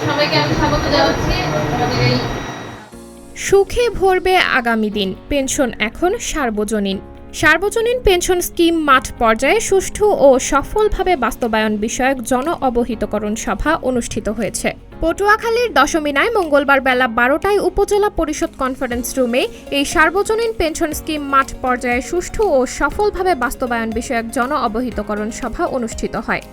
সবাইকে আমি স্বাগত জানাচ্ছি আমাদের এই সুখে ভরবে আগামী দিন, পেনশন এখন সার্বজনীন। সার্বজনীন পেনশন স্কিম মাঠ পর্যায়ে সুষ্ঠু ও সফলভাবে বাস্তবায়ন বিষয়ক জন অবহিতকরণ সভা অনুষ্ঠিত হয়েছে। পটুয়াখালীর দশমিনায় মঙ্গলবার বেলা 12টায় উপজেলা পরিষদ কনফারেন্স রুমে এই সার্বজনীন পেনশন স্কিম মাঠ পর্যায়ে সুষ্ঠু ও সফলভাবে বাস্তবায়ন বিষয়ক জন অবহিতকরণ সভা অনুষ্ঠিত হয়।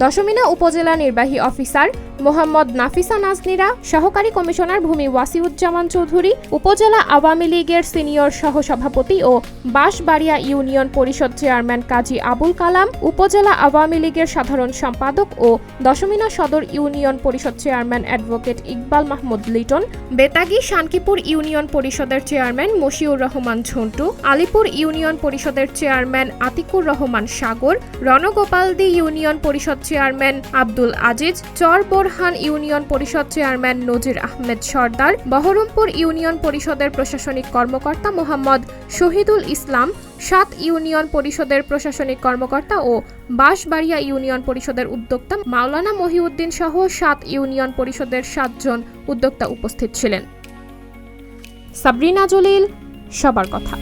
দশমিনা উপজেলা নির্বাহী অফিসার মোহাম্মদ নাফিসা নাজনীরা, সহকারী কমিশনার ভূমি ওয়াসিউজ্জামান চৌধুরী, উপজেলা আওয়ামী লীগের সিনিয়র সহসভাপতি ও বাঁশবাড়িয়া ইউনিয়ন পরিষদ চেয়ারম্যান কাজী আবুল কালাম, উপজেলা আওয়ামী লীগের সাধারণ সম্পাদক ও Dashmina Sadar union Parishad chairman advocate Iqbal Mahmud Liton, Betagi Sankipur union পরিষদের চেয়ারম্যান মশিউর রহমান ঝন্টু, আলিপুর ইউনিয়ন পরিষদের chairman Atikur Rahman Sagar, Rangopaldi union Parishad chairman Abdul Aziz, Charborhan union Parishad chairman Nazir Ahmed Sardar, Baharampur union পরিষদের প্রশাসনিক কর্মকর্তা মোহাম্মদ শহীদুল ইসলাম, ৭ ইউনিয়ন পরিষদের প্রশাসনিক কর্মকর্তা ও বাঁশবাড়িয়া ইউনিয়ন পরিষদের উদ্যোক্তা মাওলানা মহিউদ্দিন সহ ৭ ইউনিয়ন পরিষদের ৭ জন উদ্যোক্তা উপস্থিত ছিলেন। সাবরিনা জলিল, সবার কথা।